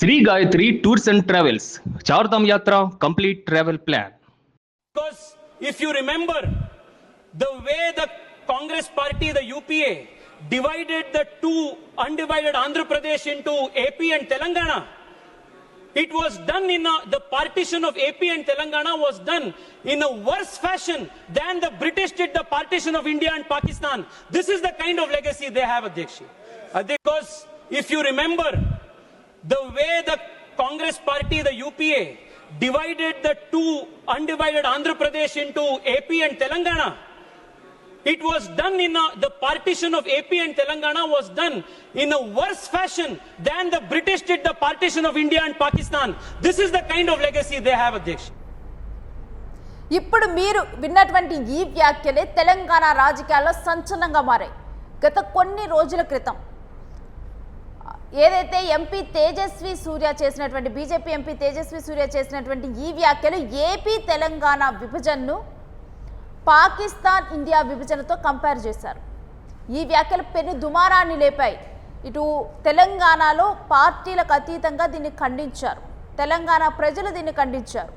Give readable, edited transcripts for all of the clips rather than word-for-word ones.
Sri Gayatri Tours and Travels, Chardham Yatra complete travel plan. Because if you remember, the way the Congress party, the UPA, divided the two undivided Andhra Pradesh into AP and Telangana, it was done the partition of AP and Telangana was done in a worse fashion than the British did the partition of India and Pakistan. This is the kind of legacy they have, Adhyaksha. Because if you remember, the way the Congress party, the UPA, divided the two undivided Andhra Pradesh into AP and Telangana, it was done the partition of AP and Telangana was done in a worse fashion than the British did the partition of India and Pakistan. This is the kind of legacy they have, Adhyaksha. ఇప్పుడు మీరు విన్నటువంటి ఈ వ్యాఖ్యలే తెలంగాణ రాజకీయాల్లో సంచలనంగా మారాయి. గత కొన్ని రోజుల క్రితం ఏదైతే ఎంపీ తేజస్వి సూర్య చేసినటువంటి బీజేపీ ఎంపీ తేజస్వి సూర్య చేసినటువంటి ఈ వ్యాఖ్యలు ఏపీ తెలంగాణ విభజనను పాకిస్తాన్ ఇండియా విభజనతో కంపేర్ చేశారు. ఈ వ్యాఖ్యలు పెను దుమారాన్ని లేపాయి. ఇటు తెలంగాణలో పార్టీలకు అతీతంగా దీన్ని ఖండించారు, తెలంగాణ ప్రజలు దీన్ని ఖండించారు.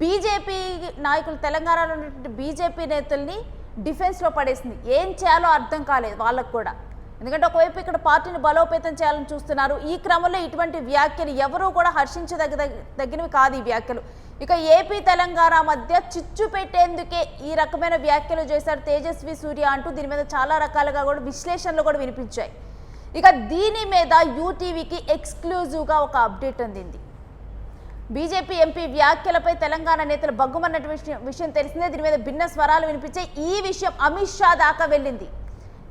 బీజేపీ నాయకులు తెలంగాణలో ఉన్నటువంటి బీజేపీ నేతల్ని డిఫెన్స్లో పడేసింది. ఏం చేయాలో అర్థం కాలేదు వాళ్ళకు కూడా. ఎందుకంటే ఒకవైపు ఇక్కడ పార్టీని బలోపేతం చేయాలని చూస్తున్నారు. ఈ క్రమంలో ఇటువంటి వ్యాఖ్యలు ఎవరూ కూడా హర్షించదగినవి కాదు ఈ వ్యాఖ్యలు. ఇక ఏపీ తెలంగాణ మధ్య చిచ్చు పెట్టేందుకే ఈ రకమైన వ్యాఖ్యలు చేశారు తేజస్వి సూర్య అంటూ దీని మీద చాలా రకాలుగా కూడా విశ్లేషణలు కూడా వినిపించాయి. ఇక దీని మీద యూటీవీకి ఎక్స్క్లూజివ్గా ఒక అప్డేట్ అందింది. బీజేపీ ఎంపీ వ్యాఖ్యలపై తెలంగాణ నేతలు బగ్గుమన్నటువంటి విషయం తెలిసిందే. దీని మీద భిన్న స్వరాలు వినిపించాయి. ఈ విషయం అమిత్ షా దాకా వెళ్ళింది.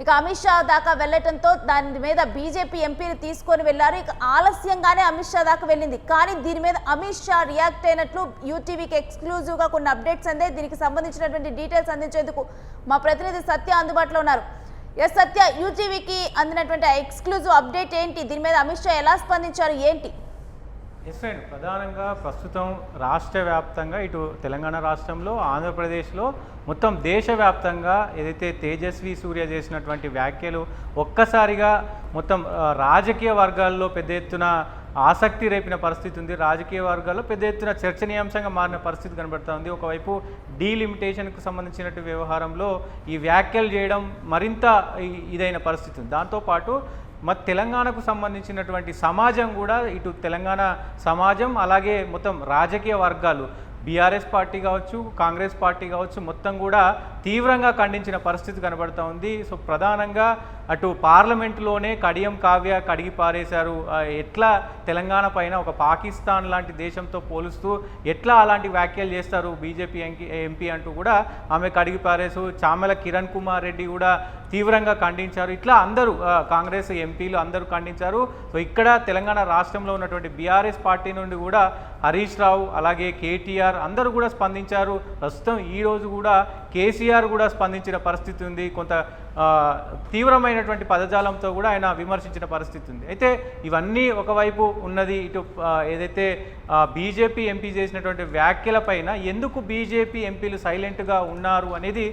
ఇక అమిత్ షా దాకా వెళ్ళటంతో దాని మీద బీజేపీ ఎంపీని తీసుకొని వెళ్ళారు. ఇక ఆలస్యంగానే అమిత్ షా దాకా వెళ్ళింది. కానీ దీని మీద అమిత్ షా రియాక్ట్ అయినట్లు యూటీవీకి ఎక్స్క్లూజివ్గా కొన్ని అప్డేట్స్ అందే. దీనికి సంబంధించినటువంటి డీటెయిల్స్ అందించేందుకు మా ప్రతినిధి సత్య అందుబాటులో ఉన్నారు. ఎస్ సత్య, యూటీవీకి అందినటువంటి ఎక్స్క్లూజివ్ అప్డేట్ ఏంటి? దీని మీద అమిత్ షా ఎలా స్పందించారు ఏంటి? ఎస్ ఫ్రెండ్, ప్రధానంగా ప్రస్తుతం రాష్ట్ర వ్యాప్తంగా ఇటు తెలంగాణ రాష్ట్రంలో, ఆంధ్రప్రదేశ్లో, మొత్తం దేశవ్యాప్తంగా ఏదైతే తేజస్వి సూర్య చేసినటువంటి వ్యాఖ్యలు ఒక్కసారిగా మొత్తం రాజకీయ వర్గాల్లో పెద్ద ఎత్తున ఆసక్తి రేపిన పరిస్థితి ఉంది. రాజకీయ వర్గాల్లో పెద్ద ఎత్తున చర్చనీయాంశంగా మారిన పరిస్థితి కనబడుతోంది. ఒకవైపు డీలిమిటేషన్కు సంబంధించినటువంటి వ్యవహారంలో ఈ వ్యాఖ్యలు చేయడం మరింత ఇదైన పరిస్థితి ఉంది. దాంతోపాటు మరి తెలంగాణకు సంబంధించినటువంటి సమాజం కూడా, ఇటు తెలంగాణ సమాజం అలాగే మొత్తం రాజకీయ వర్గాలు, బీఆర్ఎస్ పార్టీ కావచ్చు, కాంగ్రెస్ పార్టీ కావచ్చు, మొత్తం కూడా తీవ్రంగా ఖండించిన పరిస్థితి కనబడుతూ ఉంది. సో ప్రధానంగా అటు పార్లమెంటులోనే కడియం కావ్య కడిగి పారేశారు. ఎట్లా తెలంగాణ పైన ఒక పాకిస్తాన్ లాంటి దేశంతో పోలుస్తూ ఎట్లా అలాంటి వ్యాఖ్యలు చేస్తారు బీజేపీ ఎంపీ అంటూ కూడా ఆమె కడిగి పారేసు. చామల కిరణ్ కుమార్ రెడ్డి కూడా తీవ్రంగా ఖండించారు. ఇట్లా అందరూ కాంగ్రెస్ ఎంపీలు అందరూ ఖండించారు. సో ఇక్కడ తెలంగాణ రాష్ట్రంలో ఉన్నటువంటి బీఆర్ఎస్ పార్టీ నుండి కూడా హరీష్ రావు అలాగే కేటీఆర్ అందరూ కూడా స్పందించారు. ప్రస్తుతం ఈరోజు కూడా కేసీఆర్ కూడా స్పందించిన పరిస్థితి ఉంది. కొంత తీవ్రమైనటువంటి పదజాలంతో కూడా ఆయన విమర్శించిన పరిస్థితి ఉంది. అయితే ఇవన్నీ ఒకవైపు ఉన్నది. ఇటు ఏదైతే బీజేపీ ఎంపీ చేసినటువంటి వ్యాఖ్యలపైన ఎందుకు బీజేపీ ఎంపీలు సైలెంట్గా ఉన్నారు అనేది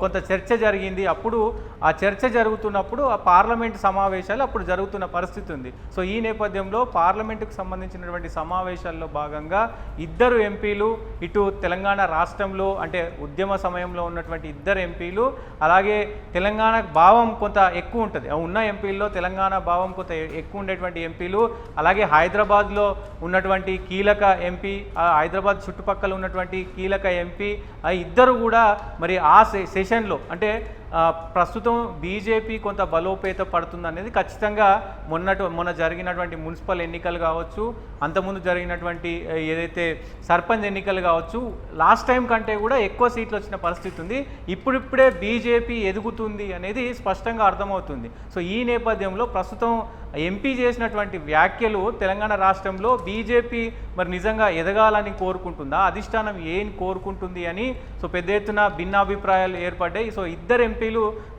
కొంత చర్చ జరిగింది. అప్పుడు ఆ చర్చ జరుగుతున్నప్పుడు ఆ పార్లమెంటు సమావేశాలు అప్పుడు జరుగుతున్న పరిస్థితి ఉంది. సో ఈ నేపథ్యంలో పార్లమెంటుకు సంబంధించినటువంటి సమావేశాల్లో భాగంగా ఇద్దరు ఎంపీలు, ఇటు తెలంగాణ రాష్ట్రంలో అంటే ఉద్యమ సమయంలో ఉన్నటువంటి ఇద్దరు ఎంపీలు, అలాగే తెలంగాణ భావం కొంత ఎక్కువ ఉంటుంది ఉన్న ఎంపీల్లో, తెలంగాణ భావం కొంత ఎక్కువ ఉండేటువంటి ఎంపీలు, అలాగే హైదరాబాద్లో ఉన్నటువంటి కీలక ఎంపీ, హైదరాబాద్ చుట్టుపక్కల ఉన్నటువంటి కీలక ఎంపీ, ఇద్దరు కూడా మరి ఆ సెషన్లో అంటే ప్రస్తుతం బీజేపీ కొంత బలోపేత పడుతుంది అనేది ఖచ్చితంగా మొన్న జరిగినటువంటి మున్సిపల్ ఎన్నికలు కావచ్చు, అంతకుముందు జరిగినటువంటి ఏదైతే సర్పంచ్ ఎన్నికలు కావచ్చు, లాస్ట్ టైం కంటే కూడా ఎక్కువ సీట్లు వచ్చిన పరిస్థితి ఉంది. ఇప్పుడిప్పుడే బీజేపీ ఎదుగుతుంది అనేది స్పష్టంగా అర్థమవుతుంది. సో ఈ నేపథ్యంలో ప్రస్తుతం ఎంపీ చేసినటువంటి వ్యాఖ్యలు తెలంగాణ రాష్ట్రంలో బీజేపీ మరి నిజంగా ఎదగాలని కోరుకుంటుందా, అధిష్టానం ఏం కోరుకుంటుంది అని సో పెద్ద ఎత్తున భిన్నాభిప్రాయాలు ఏర్పడ్డాయి. సో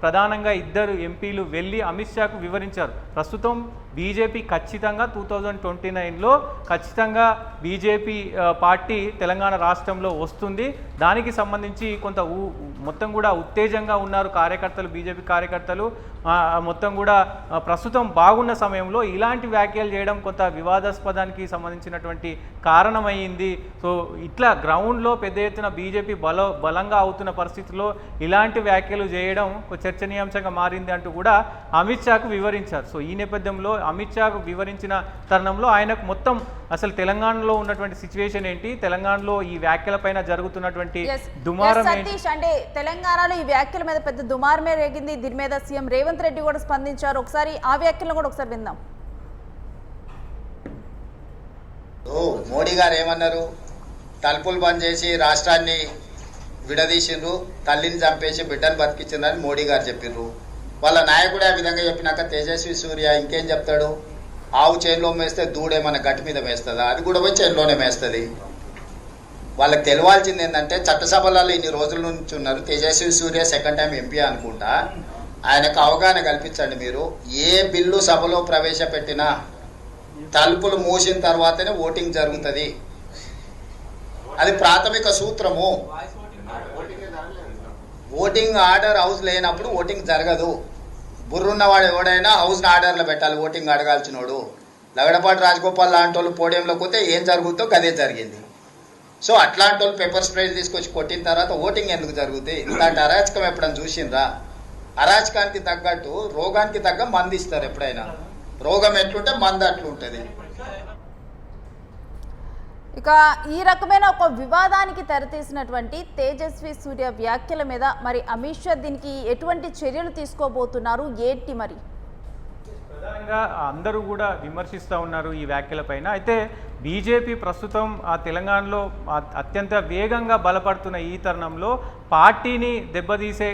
ప్రధానంగా ఇద్దరు ఎంపీలు వెళ్ళి అమిత్ షాకు వివరించారు. ప్రస్తుతం బీజేపీ ఖచ్చితంగా 2029లో ఖచ్చితంగా బీజేపీ పార్టీ తెలంగాణ రాష్ట్రంలో వస్తుంది. దానికి సంబంధించి కొంత మొత్తం కూడా ఉత్తేజంగా ఉన్నారు కార్యకర్తలు, బీజేపీ కార్యకర్తలు మొత్తం కూడా ప్రస్తుతం బాగున్న సమయంలో ఇలాంటి వ్యాఖ్యలు చేయడం కొంత వివాదాస్పదానికి సంబంధించినటువంటి కారణమైంది. సో ఇట్లా గ్రౌండ్లో పెద్ద ఎత్తున బీజేపీ బలంగా అవుతున్న పరిస్థితుల్లో ఇలాంటి వ్యాఖ్యలు చేయడం చర్చనీయాంశంగా మారింది అంటూ కూడా అమిత్ షాకు వివరించారు. సో ఈ నేపథ్యంలో అమిత్ షాకు వివరించిన తరుణంలో ఆయనకు మొత్తం అసలు తెలంగాణలో ఉన్నటువంటి సిచ్యువేషన్ ఏంటి, తెలంగాణలో ఈ వ్యాఖ్యలపైన జరుగుతున్నటువంటి దుమారం ఏంటి. సతీష్, అంటే తెలంగాణలో ఈ వ్యాఖ్యల మీద పెద్ద దుమారమే రేగింది. దీని మీద సీఎం రేవంత్ రెడ్డి కూడా స్పందించారు. ఒకసారి ఆ వ్యాఖ్యలను కూడా ఒకసారి విందాం. మోడీ గారు ఏమన్నారు? తలుపులు బంద్ చేసి రాష్ట్రాన్ని విడదీసిండ్రు, తల్లిని చంపేసి బిడ్డను బతికించిండ్రని మోడీ గారు చెప్పిండ్రు. వాళ్ళ నాయకుడు ఆ విధంగా చెప్పినాక తేజస్వి సూర్య ఇంకేం చెప్తాడు? ఆవు చేనులో మేస్తే దూడేమన్నా గట్టి మీద మేస్తుందా? అది కూడా పోయి చేనులోనే మేస్తుంది. వాళ్ళకి తెలియాల్సింది ఏంటంటే చట్టసభలలో ఇన్ని రోజుల నుంచి ఉన్నారు. తేజస్వి సూర్య సెకండ్ టైం ఎంపీ అనుకుంటా. ఆయనకు అవగాహన కల్పించండి. మీరు ఏ బిల్లు సభలో ప్రవేశపెట్టినా తలుపులు మూసిన తర్వాతనే ఓటింగ్ జరుగుతుంది. అది ప్రాథమిక సూత్రము. ఓటింగ్ ఆర్డర్ హౌస్ లేనప్పుడు ఓటింగ్ జరగదు. బుర్రున్నవాడు ఎవడైనా హౌస్ని ఆర్డర్లో పెట్టాలి. ఓటింగ్ అడగాల్సినోడు లగడపాటి రాజగోపాల్ లాంటి వాళ్ళు పోడియంలోకి పోతే ఏం జరుగుతుందో అదే జరిగింది. సో అట్లాంటి వాళ్ళు పెప్పర్ స్ప్రే తీసుకొచ్చి కొట్టిన తర్వాత ఓటింగ్ ఎందుకు జరుగుతాయి? ఎందుకంటే అరాచకం ఎప్పుడైనా చూసిండ్రా? అరాచకానికి తగ్గట్టు రోగానికి తగ్గ మందు ఇస్తారు. ఎప్పుడైనా రోగం ఎట్లుంటే మందు అట్లుంటుంది. ఇక ఈ రకమైన ఒక వివాదానికి తెరతీసినటువంటి తేజస్వి సూర్య వ్యాఖ్యల మీద మరి అమిత్ షా దీనికి ఎటువంటి చర్యలు తీసుకోబోతున్నారు ఏంటి? మరి ప్రధానంగా అందరూ కూడా విమర్శిస్తూ ఉన్నారు ఈ వ్యాఖ్యలపైన. అయితే బీజేపీ ప్రస్తుతం ఆ తెలంగాణలో అత్యంత వేగంగా బలపడుతున్న ఈ తరుణంలో పార్టీని దెబ్బతీసే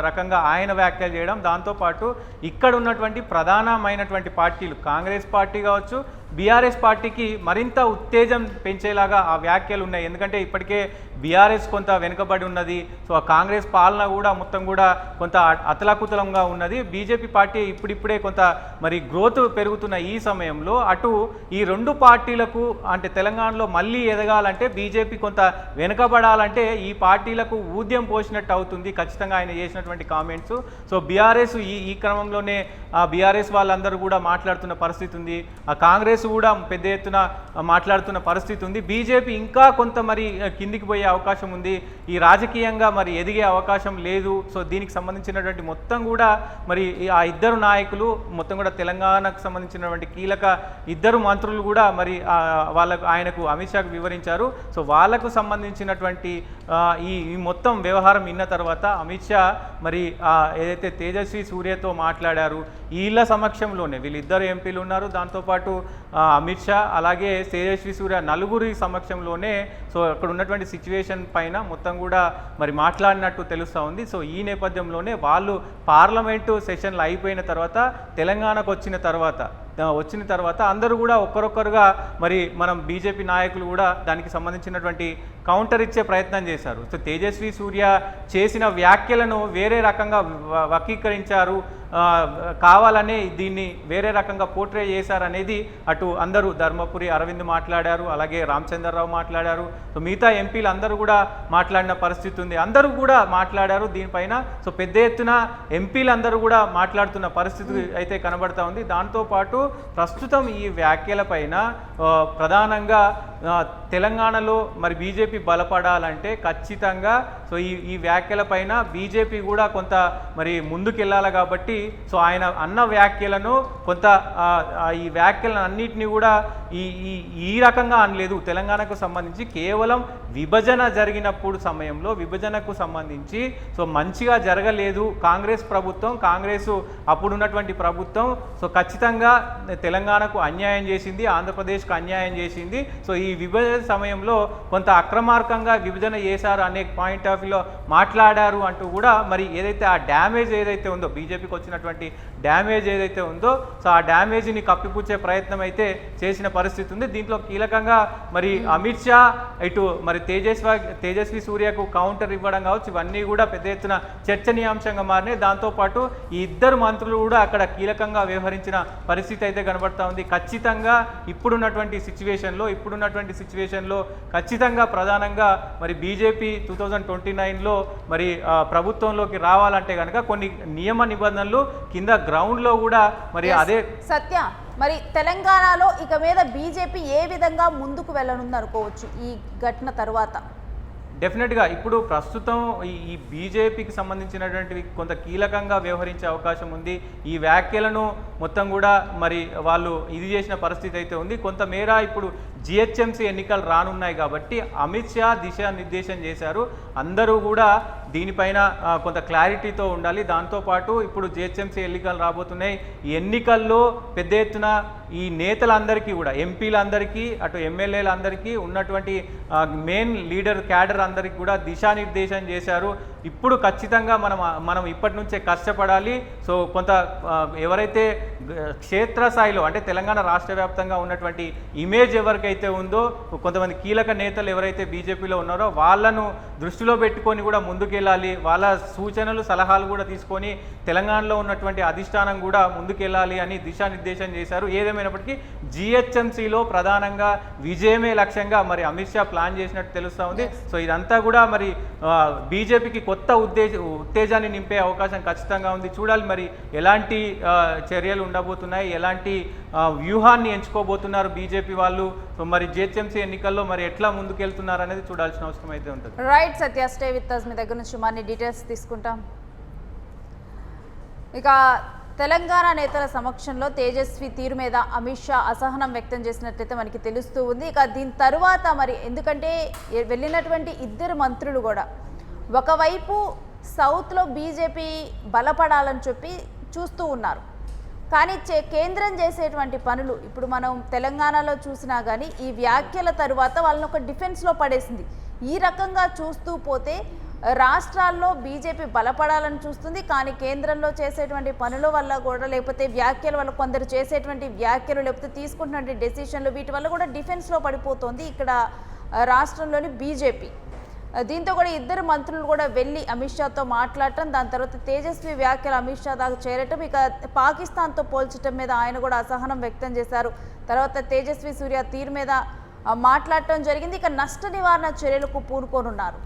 రకంగా ఆయన వ్యాఖ్యలు చేయడం, దాంతోపాటు ఇక్కడ ఉన్నటువంటి ప్రధానమైనటువంటి పార్టీలు కాంగ్రెస్ పార్టీ కావచ్చు, బీఆర్ఎస్ పార్టీకి మరింత ఉత్తేజం పెంచేలాగా ఆ వ్యాఖ్యలు ఉన్నాయి. ఎందుకంటే ఇప్పటికే బీఆర్ఎస్ కొంత వెనుకబడి ఉన్నది. సో ఆ కాంగ్రెస్ పాలన కూడా మొత్తం కూడా కొంత అతలాకుతలంగా ఉన్నది. బీజేపీ పార్టీ ఇప్పుడిప్పుడే కొంత మరి గ్రోత్ పెరుగుతున్న ఈ సమయంలో అటు ఈ రెండు పార్టీలకు అంటే తెలంగాణలో మళ్ళీ ఎదగాలంటే బీజేపీ కొంత వెనుకబడాలంటే ఈ పార్టీలకు ఊద్యం పోసినట్టు అవుతుంది ఖచ్చితంగా ఆయన చేసినటువంటి కామెంట్స్. సో బీఆర్ఎస్ ఈ క్రమంలోనే ఆ బీఆర్ఎస్ వాళ్ళందరూ కూడా మాట్లాడుతున్న పరిస్థితి ఉంది. ఆ కాంగ్రెస్ కూడా పెద్ద ఎత్తున మాట్లాడుతున్న పరిస్థితి ఉంది. బీజేపీ ఇంకా కొంత మరి కిందికి పోయే అవకాశం ఉంది. ఈ రాజకీయంగా మరి ఎదిగే అవకాశం లేదు. సో దీనికి సంబంధించినటువంటి మొత్తం కూడా మరి ఆ ఇద్దరు నాయకులు మొత్తం కూడా తెలంగాణకు సంబంధించినటువంటి కీలక ఇద్దరు మంత్రులు కూడా మరి ఆయనకు అమిత్ షాకు వివరించారు. సో వాళ్ళకు సంబంధించినటువంటి ఈ మొత్తం వ్యవహారం విన్న తర్వాత అమిత్ షా మరి ఏదైతే తేజస్వి సూర్యతో మాట్లాడారు వీళ్ళ సమక్షంలోనే, వీళ్ళిద్దరు ఎంపీలు ఉన్నారు, దాంతోపాటు అమిత్ షా అలాగే తేజస్వి సూర్య నలుగురి సమక్షంలోనే సో అక్కడ ఉన్నటువంటి సిచ్యువేషన్ పైన మొత్తం కూడా మరి మాట్లాడినట్టు తెలుస్తూ ఉంది. సో ఈ నేపథ్యంలోనే వాళ్ళు పార్లమెంటు సెషన్లు అయిపోయిన తర్వాత తెలంగాణకు వచ్చిన తర్వాత అందరూ కూడా ఒక్కరొక్కరుగా మరి మనం బీజేపీ నాయకులు కూడా దానికి సంబంధించినటువంటి కౌంటర్ ఇచ్చే ప్రయత్నం చేశారు. సో తేజస్వి సూర్య చేసిన వ్యాఖ్యలను వేరే రకంగా వక్రీకరించారు, కావాలనే దీన్ని వేరే రకంగా పోర్ట్రే చేశారనేది అటు అందరూ ధర్మపురి అరవింద్ మాట్లాడారు, అలాగే రామచంద్రరావు మాట్లాడారు. సో మిగతా ఎంపీలు అందరూ కూడా మాట్లాడిన పరిస్థితి ఉంది. అందరూ కూడా మాట్లాడారు దీనిపైన. సో పెద్ద ఎత్తున ఎంపీలందరూ కూడా మాట్లాడుతున్న పరిస్థితి అయితే కనబడతా ఉంది. దాంతోపాటు ప్రస్తుతం ఈ వ్యాఖ్యలపైన ప్రధానంగా తెలంగాణలో మరి బీజేపీ బలపడాలంటే ఖచ్చితంగా సో ఈ వ్యాఖ్యలపైన బీజేపీ కూడా కొంత మరి ముందుకెళ్ళాలి. కాబట్టి సో ఆయన అన్న వ్యాఖ్యలను కొంత ఈ వ్యాఖ్యలను అన్నిటినీ కూడా ఈ రకంగా అనలేదు. తెలంగాణకు సంబంధించి కేవలం విభజన జరిగినప్పుడు సమయంలో విభజనకు సంబంధించి సో మంచిగా జరగలేదు కాంగ్రెస్ ప్రభుత్వం, కాంగ్రెస్ అప్పుడున్నటువంటి ప్రభుత్వం సో ఖచ్చితంగా తెలంగాణకు అన్యాయం చేసింది, ఆంధ్రప్రదేశ్కు అన్యాయం చేసింది. సో ఈ విభజన సమయంలో కొంత అక్రమార్కంగా విభజన చేశారు అనే పాయింట్ ఆఫ్ వ్యూలో మాట్లాడారు అంటూ కూడా మరి ఏదైతే ఆ డ్యామేజ్ ఏదైతే ఉందో బీజేపీకి వచ్చినటువంటి డ్యామేజ్ ఏదైతే ఉందో సో ఆ డ్యామేజ్ని కప్పిపుచ్చే ప్రయత్నం అయితే చేసిన పరిస్థితి ఉంది. దీంట్లో కీలకంగా మరి అమిత్ షా ఇటు మరి తేజస్వి సూర్యకు కౌంటర్ ఇవ్వడం కావచ్చు, ఇవన్నీ కూడా పెద్ద ఎత్తున చర్చనీయాంశంగా మారినాయి. దాంతోపాటు ఈ ఇద్దరు మంత్రులు కూడా అక్కడ కీలకంగా వ్యవహరించిన పరిస్థితి అయితే కనబడతా ఉంది. ఖచ్చితంగా ఇప్పుడున్నటువంటి సిచ్యువేషన్లో ఖచ్చితంగా ప్రధానంగా మరి బీజేపీ 2029లో మరి ప్రభుత్వంలోకి రావాలంటే కనుక కొన్ని నియమ నిబంధనలు కింద గ్రౌండ్లో కూడా మరి అదే సత్య, మరి తెలంగాణలో ఇక మీద బీజేపీ ఏ విధంగా ముందుకు వెళ్ళనుంది అనుకోవచ్చు ఈ ఘటన తర్వాత? డెఫినెట్గా ఇప్పుడు ప్రస్తుతం ఈ బీజేపీకి సంబంధించినటువంటి కొంత కీలకంగా వ్యవహరించే అవకాశం ఉంది. ఈ వ్యాఖ్యలను మొత్తం కూడా మరి వాళ్ళు ఇది చేసిన పరిస్థితి అయితే ఉంది. కొంతమేర ఇప్పుడు జిహెచ్ఎంసీ ఎన్నికలు రానున్నాయి కాబట్టి అమిత్ షా దిశానిర్దేశం చేశారు. అందరూ కూడా దీనిపైన కొంత క్లారిటీతో ఉండాలి. దాంతోపాటు ఇప్పుడు జిహెచ్ఎంసీ ఎన్నికలు రాబోతున్నాయి. ఈ ఎన్నికల్లో పెద్ద ఎత్తున ఈ నేతలందరికీ కూడా ఎంపీలందరికీ అటు ఎమ్మెల్యేలందరికీ ఉన్నటువంటి మెయిన్ లీడర్ క్యాడర్ అందరికీ కూడా దిశానిర్దేశం చేశారు. ఇప్పుడు ఖచ్చితంగా మనం ఇప్పటి నుంచే కష్టపడాలి. సో కొంత ఎవరైతే క్షేత్రస్థాయిలో అంటే తెలంగాణ రాష్ట్ర వ్యాప్తంగా ఉన్నటువంటి ఇమేజ్ ఎవరికైతే ఉందో, కొంతమంది కీలక నేతలు ఎవరైతే బీజేపీలో ఉన్నారో వాళ్ళను దృష్టిలో పెట్టుకొని కూడా ముందుకెళ్ళాలి. వాళ్ళ సూచనలు సలహాలు కూడా తీసుకొని తెలంగాణలో ఉన్నటువంటి అధిష్టానం కూడా ముందుకెళ్ళాలి అని దిశానిర్దేశం చేశారు. ఏదేమైనప్పటికీ జిహెచ్ఎంసీలో ప్రధానంగా విజయమే లక్ష్యంగా మరి అమిత్ షా ప్లాన్ చేసినట్టు తెలుస్తూ ఉంది. సో ఇదంతా కూడా మరి బీజేపీకి కొత్త ఉత్తేజాన్ని నింపే అవకాశం ఖచ్చితంగా ఉంది. చూడాలి మరి ఎలాంటి చర్యలు ఉండబోతున్నాయి, ఎలాంటి వ్యూహాన్ని ఎంచుకోబోతున్నారు బీజేపీ వాళ్ళు. మరి జిహెచ్ఎంసీ ఎన్నికల్లో మరి ఎట్లా ముందుకెళ్తున్నారు అనేది చూడాల్సిన అవసరం అయితే ఉంటుంది. Right Satya, stay with us. మీ దగ్గర నుంచి మరిన్ని డీటెయిల్స్ తీసుకుంటాం. ఇక తెలంగాణ నేతల సమక్షంలో తేజస్వి తీరు మీద అమిత్ షా అసహనం వ్యక్తం చేసినట్లయితే మనకి తెలుస్తూ ఉంది. ఇక దీని తరువాత మరి ఎందుకంటే వెళ్ళినటువంటి ఇద్దరు మంత్రులు కూడా ఒకవైపు సౌత్లో బీజేపీ బలపడాలని చెప్పి చూస్తూ ఉన్నారు, కానీ కేంద్రం చేసేటువంటి పనులు ఇప్పుడు మనం తెలంగాణలో చూసినా కానీ ఈ వ్యాఖ్యల తరువాత వాళ్ళని ఒక డిఫెన్స్లో పడేసింది. ఈ రకంగా చూస్తూ పోతే రాష్ట్రాల్లో బీజేపీ బలపడాలని చూస్తుంది, కానీ కేంద్రంలో చేసేటువంటి పనుల వల్ల కూడా లేకపోతే వ్యాఖ్యల వల్ల కొందరు చేసేటువంటి వ్యాఖ్యలు లేకపోతే తీసుకుంటున్నటువంటి డెసిషన్లు వీటి వల్ల కూడా డిఫెన్స్లో పడిపోతుంది ఇక్కడ రాష్ట్రంలోని బీజేపీ. దీంతో కూడా ఇద్దరు మంత్రులు కూడా వెళ్ళి అమిత్ షాతో మాట్లాడటం, దాని తర్వాత తేజస్వి వ్యాఖ్యలు అమిత్ షా దాకా చేరటం, ఇక పాకిస్తాన్తో పోల్చడం మీద ఆయన కూడా అసహనం వ్యక్తం చేశారు. తర్వాత తేజస్వి సూర్య తీరు మీద మాట్లాడటం జరిగింది. ఇక నష్ట నివారణ చర్యలకు పూనుకోనున్నారు.